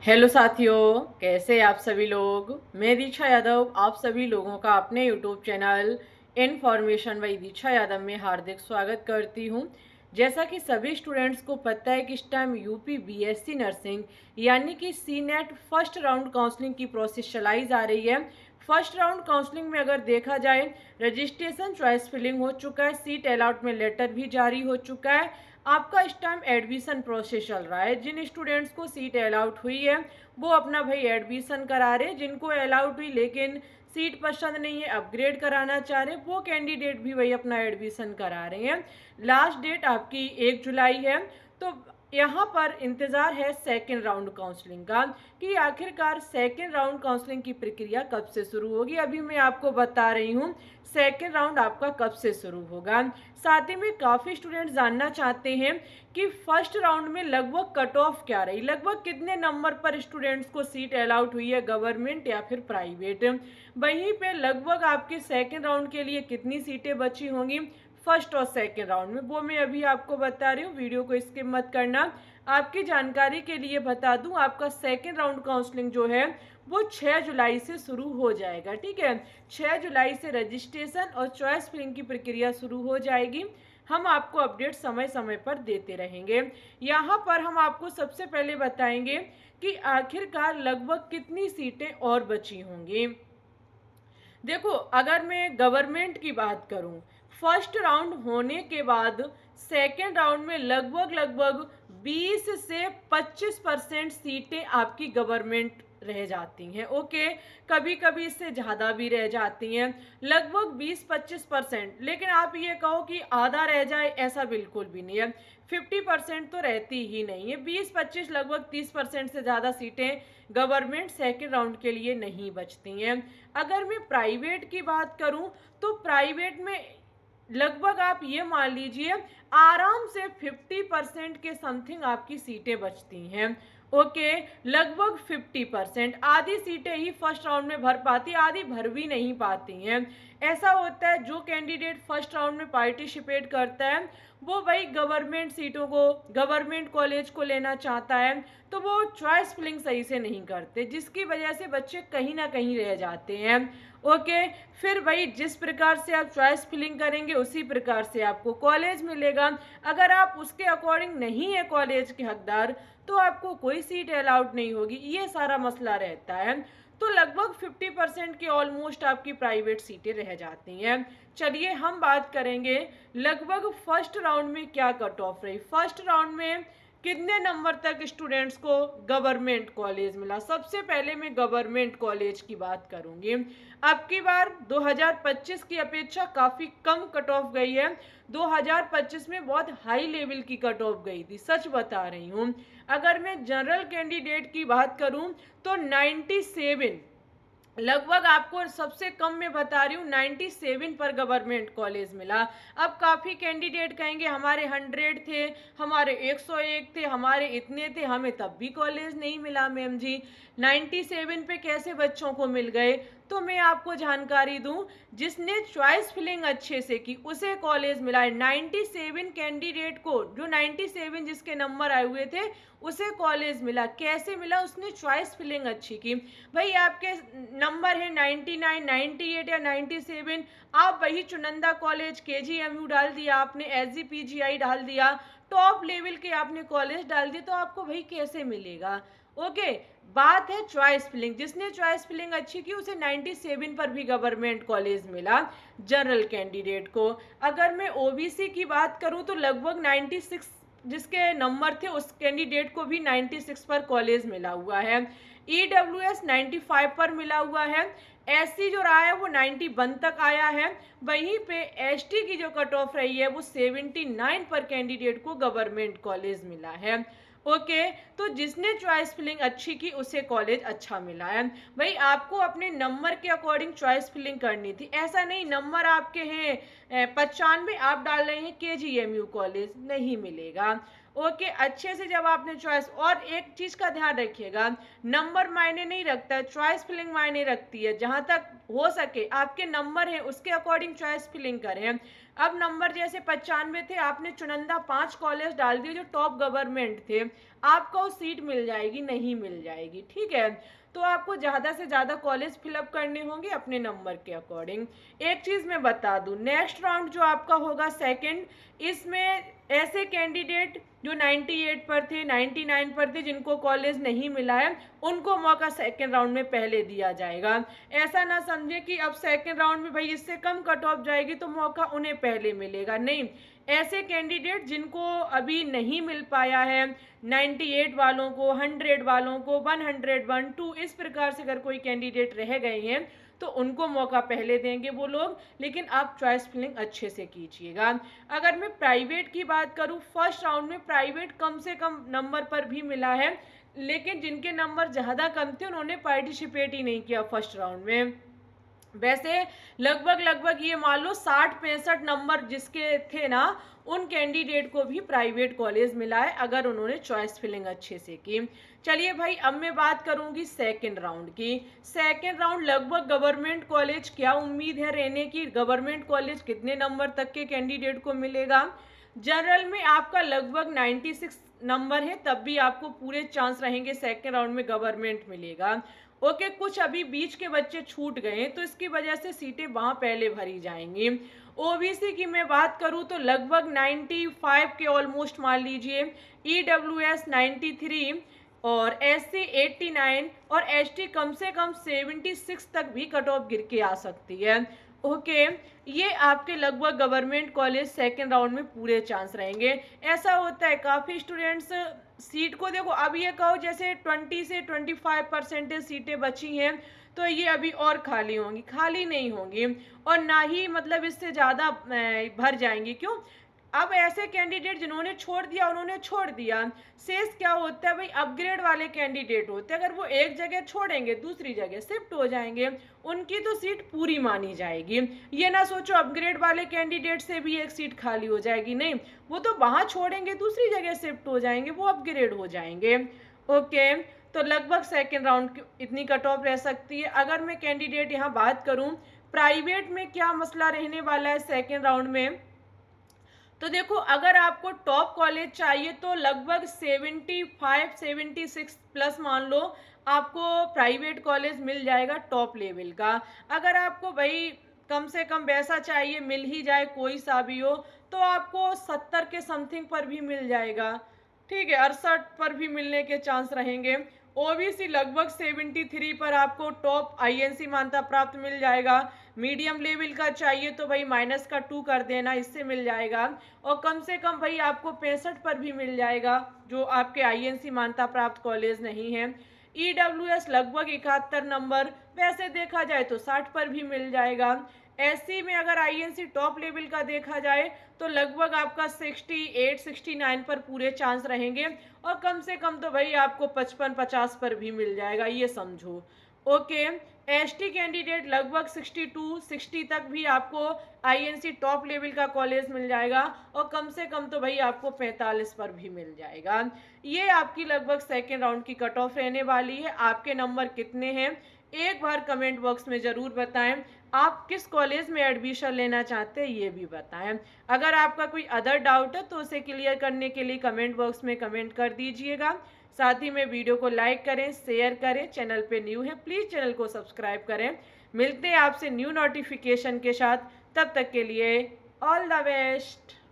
Hello साथियों, कैसे आप सभी लोग। मैं दीक्षा यादव आप सभी लोगों का अपने यूट्यूब चैनल इन्फॉर्मेशन बाय दीक्षा यादव में हार्दिक स्वागत करती हूं। जैसा कि सभी स्टूडेंट्स को पता है कि इस टाइम यूपी बीएससी नर्सिंग यानी कि सी नेट फर्स्ट राउंड काउंसलिंग की प्रोसेस चलाई जा रही है। फर्स्ट राउंड काउंसलिंग में अगर देखा जाए, रजिस्ट्रेशन चॉइस फिलिंग हो चुका है, सीट अलॉटमेंट लेटर भी जारी हो चुका है। आपका इस टाइम एडमिशन प्रोसेस चल रहा है। जिन स्टूडेंट्स को सीट अलाउट हुई है वो अपना भाई एडमिशन करा रहे हैं। जिनको अलाउट हुई लेकिन सीट पसंद नहीं है, अपग्रेड कराना चाह रहे हैं, वो कैंडिडेट भी वही अपना एडमिशन करा रहे हैं। लास्ट डेट आपकी 1 जुलाई है। तो यहाँ पर इंतज़ार है सेकेंड राउंड काउंसलिंग का कि आखिरकार सेकेंड राउंड काउंसलिंग की प्रक्रिया कब से शुरू होगी। अभी मैं आपको बता रही हूँ सेकेंड राउंड आपका कब से शुरू होगा। साथ ही में काफ़ी स्टूडेंट जानना चाहते हैं कि फर्स्ट राउंड में लगभग कट ऑफ क्या रही, लगभग कितने नंबर पर स्टूडेंट्स को सीट अलाउट हुई है, गवर्नमेंट या फिर प्राइवेट। वहीं पे लगभग आपके सेकेंड राउंड के लिए कितनी सीटें बची होंगी फर्स्ट और सेकेंड राउंड में, वो मैं अभी आपको बता रही हूँ। वीडियो को स्किप मत करना। आपकी जानकारी के लिए बता दूं, आपका सेकेंड राउंड काउंसलिंग जो है वो 6 जुलाई से शुरू हो जाएगा। ठीक है, 6 जुलाई से रजिस्ट्रेशन और चॉइस फिलिंग की प्रक्रिया शुरू हो जाएगी। हम आपको अपडेट समय समय पर देते रहेंगे। यहाँ पर हम आपको सबसे पहले बताएंगे कि आखिरकार लगभग कितनी सीटें और बची होंगी। देखो, अगर मैं गवर्नमेंट की बात करूं, फर्स्ट राउंड होने के बाद सेकेंड राउंड में लगभग 20 से 25% सीटें आपकी गवर्नमेंट रह जाती हैं। ओके, कभी कभी इससे ज़्यादा भी रह जाती हैं, लगभग 20-25%। लेकिन आप ये कहो कि आधा रह जाए, ऐसा बिल्कुल भी नहीं है। 50% तो रहती ही नहीं है। 20-25 लगभग 30% से ज़्यादा सीटें गवर्नमेंट सेकेंड राउंड के लिए नहीं बचती हैं। अगर मैं प्राइवेट की बात करूं तो प्राइवेट में लगभग आप ये मान लीजिए आराम से 50% के समथिंग आपकी सीटें बचती हैं। ओके, लगभग 50%। आधी सीटें ही फर्स्ट राउंड में भर पाती, आधी भर भी नहीं पाती हैं। ऐसा होता है, जो कैंडिडेट फर्स्ट राउंड में पार्टिसिपेट करता है वो भाई गवर्नमेंट सीटों को, गवर्नमेंट कॉलेज को लेना चाहता है, तो वो चॉइस फिलिंग सही से नहीं करते, जिसकी वजह से बच्चे कहीं ना कहीं रह जाते हैं। ओके, फिर भाई जिस प्रकार से आप चॉइस फिलिंग करेंगे उसी प्रकार से आपको कॉलेज मिलेगा। अगर आप उसके अकॉर्डिंग नहीं है कॉलेज के हकदार तो आपको कोई सीट अलाउड नहीं होगी। ये सारा मसला रहता है। तो लगभग 50% के ऑलमोस्ट आपकी प्राइवेट सीटें रह जाती हैं। चलिए हम बात करेंगे लगभग फर्स्ट राउंड में क्या कट ऑफ रही। फर्स्ट राउंड में कितने नंबर तक स्टूडेंट्स को गवर्नमेंट कॉलेज मिला। सबसे पहले मैं गवर्नमेंट कॉलेज की बात करूंगी। अब की बार 2025 की अपेक्षा काफ़ी कम कट ऑफ गई है। 2025 में बहुत हाई लेवल की कट ऑफ गई थी, सच बता रही हूँ। अगर मैं जनरल कैंडिडेट की बात करूँ तो 97, लगभग आपको सबसे कम में बता रही हूँ 97 पर गवर्नमेंट कॉलेज मिला। अब काफ़ी कैंडिडेट कहेंगे हमारे 100 थे, हमारे 101 थे, हमारे इतने थे, हमें तब भी कॉलेज नहीं मिला मैम जी। 97 पे कैसे बच्चों को मिल गए। तो मैं आपको जानकारी दूं, जिसने चॉइस फिलिंग अच्छे से की उसे कॉलेज मिला है। 97 कैंडिडेट को, जो 97 जिसके नंबर आए हुए थे उसे कॉलेज मिला। कैसे मिला, उसने चॉइस फिलिंग अच्छी की। भाई आपके नंबर है 99, 98 या 97, आप वही चुनिंदा कॉलेज KGMU डाल दिया आपने, SGPGI डाल दिया, टॉप लेवल के आपने कॉलेज डाल दिए, तो आपको भाई कैसे मिलेगा। ओके, बात है चॉइस फिलिंग। जिसने चॉइस फिलिंग अच्छी की उसे 97 पर भी गवर्नमेंट कॉलेज मिला जनरल कैंडिडेट को। अगर मैं OBC की बात करूं तो लगभग 96 जिसके नंबर थे उस कैंडिडेट को भी 96 पर कॉलेज मिला हुआ है। EWS 95 पर मिला हुआ है। SC जो रहा है वो 91 तक आया है। वहीं पे ST की जो कट ऑफ रही है वो 79 पर कैंडिडेट को गवर्नमेंट कॉलेज मिला है। ओके, तो जिसने चॉइस फिलिंग अच्छी की उसे कॉलेज अच्छा मिला है। भाई आपको अपने नंबर के अकॉर्डिंग चॉइस फिलिंग करनी थी। ऐसा नहीं नंबर आपके हैं 95, आप डाल रहे हैं KGMU कॉलेज, नहीं मिलेगा। ओके, अच्छे से जब आपने चॉइस, और एक चीज़ का ध्यान रखिएगा, नंबर मायने नहीं रखता है, चॉइस फिलिंग मायने रखती है। जहाँ तक हो सके आपके नंबर है उसके अकॉर्डिंग चॉइस फिलिंग करें। अब नंबर जैसे 95 थे, आपने चुनिंदा 5 कॉलेज डाल दिए जो टॉप गवर्नमेंट थे, आपको वो सीट मिल जाएगी? नहीं मिल जाएगी। ठीक है, तो आपको ज़्यादा से ज़्यादा कॉलेज फिलअप करने होंगे अपने नंबर के अकॉर्डिंग। एक चीज़ मैं बता दूं, नेक्स्ट राउंड जो आपका होगा सेकंड, इसमें ऐसे कैंडिडेट जो 98 पर थे, 99 पर थे, जिनको कॉलेज नहीं मिला है, उनको मौका सेकंड राउंड में पहले दिया जाएगा। ऐसा ना समझे कि अब सेकंड राउंड में भाई इससे कम कट ऑफ जाएगी तो मौका उन्हें पहले मिलेगा, नहीं। ऐसे कैंडिडेट जिनको अभी नहीं मिल पाया है, 98 वालों को, 100 वालों को, 101, 2, इस प्रकार से अगर कोई कैंडिडेट रह गए हैं तो उनको मौका पहले देंगे वो लोग, लेकिन आप चॉइस फिलिंग अच्छे से कीजिएगा। अगर मैं प्राइवेट की बात करूं, फर्स्ट राउंड में प्राइवेट कम से कम नंबर पर भी मिला है, लेकिन जिनके नंबर ज़्यादा कम थे उन्होंने पार्टिसिपेट ही नहीं किया फर्स्ट राउंड में। वैसे लगभग ये मान लो 60-65 नंबर जिसके थे ना, उन कैंडिडेट को भी प्राइवेट कॉलेज मिला है अगर उन्होंने चॉइस फिलिंग अच्छे से की। चलिए भाई, अब मैं बात करूंगी सेकंड राउंड की। सेकंड राउंड लगभग गवर्नमेंट कॉलेज क्या उम्मीद है रहने की, गवर्नमेंट कॉलेज कितने नंबर तक के कैंडिडेट को मिलेगा? जनरल में आपका लगभग 96 नंबर है, तब भी आपको पूरे चांस रहेंगे सेकंड राउंड में गवर्नमेंट मिलेगा। ओके, कुछ अभी बीच के बच्चे छूट गए तो इसकी वजह से सीटें वहाँ पहले भरी जाएंगी। ओबीसी की मैं बात करूँ तो लगभग 95 के ऑलमोस्ट मान लीजिए, ईडब्ल्यूएस 93 और एससी 89 और एसटी कम से कम 76 तक भी कट ऑफ गिर के आ सकती है। ओके, ये आपके लगभग गवर्नमेंट कॉलेज सेकेंड राउंड में पूरे चांस रहेंगे। ऐसा होता है काफ़ी स्टूडेंट्स सीट को, देखो अब ये कहो जैसे 20 से 25% सीटें बची हैं तो ये अभी और खाली होंगी, खाली नहीं होंगी, और ना ही मतलब इससे ज़्यादा भर जाएंगी। क्यों? अब ऐसे कैंडिडेट जिन्होंने छोड़ दिया उन्होंने छोड़ दिया, शेष क्या होता है भाई, अपग्रेड वाले कैंडिडेट होते हैं, अगर वो एक जगह छोड़ेंगे दूसरी जगह शिफ्ट हो जाएंगे, उनकी तो सीट पूरी मानी जाएगी। ये ना सोचो अपग्रेड वाले कैंडिडेट से भी एक सीट खाली हो जाएगी, नहीं, वो तो वहाँ छोड़ेंगे दूसरी जगह शिफ्ट हो जाएंगे, वो अपग्रेड हो जाएंगे। ओके, तो लगभग सेकेंड राउंड इतनी कट ऑफ रह सकती है। अगर मैं कैंडिडेट यहाँ बात करूँ प्राइवेट में क्या मसला रहने वाला है सेकेंड राउंड में, तो देखो अगर आपको टॉप कॉलेज चाहिए तो लगभग 75-76 प्लस मान लो आपको प्राइवेट कॉलेज मिल जाएगा टॉप लेवल का। अगर आपको भाई कम से कम वैसा चाहिए, मिल ही जाए कोई सा भी हो, तो आपको 70 के समथिंग पर भी मिल जाएगा। ठीक है, 68 पर भी मिलने के चांस रहेंगे। ओबीसी लगभग 73 पर आपको टॉप आईएनसी मान्यता प्राप्त मिल जाएगा। मीडियम लेवल का चाहिए तो भाई -2 कर देना, इससे मिल जाएगा। और कम से कम भाई आपको 65 पर भी मिल जाएगा जो आपके आईएनसी मान्यता प्राप्त कॉलेज नहीं है। ईडब्ल्यूएस लगभग 71 नंबर, वैसे देखा जाए तो 60 पर भी मिल जाएगा। एससी में अगर आईएनसी टॉप लेवल का देखा जाए तो लगभग आपका 68-69 पर पूरे चांस रहेंगे, और कम से कम तो भाई आपको 55-50 पर भी मिल जाएगा, ये समझो। ओके, एसटी कैंडिडेट लगभग 62-60 तक भी आपको आईएनसी टॉप लेवल का कॉलेज मिल जाएगा, और कम से कम तो भाई आपको 45 पर भी मिल जाएगा। ये आपकी लगभग सेकेंड राउंड की कट ऑफ रहने वाली है। आपके नंबर कितने हैं एक बार कमेंट बॉक्स में ज़रूर बताएं। आप किस कॉलेज में एडमिशन लेना चाहते हैं ये भी बताएं। अगर आपका कोई अदर डाउट है तो उसे क्लियर करने के लिए कमेंट बॉक्स में कमेंट कर दीजिएगा। साथ ही में वीडियो को लाइक करें, शेयर करें। चैनल पे न्यू है प्लीज़ चैनल को सब्सक्राइब करें। मिलते हैं आपसे न्यू नोटिफिकेशन के साथ, तब तक के लिए ऑल द बेस्ट।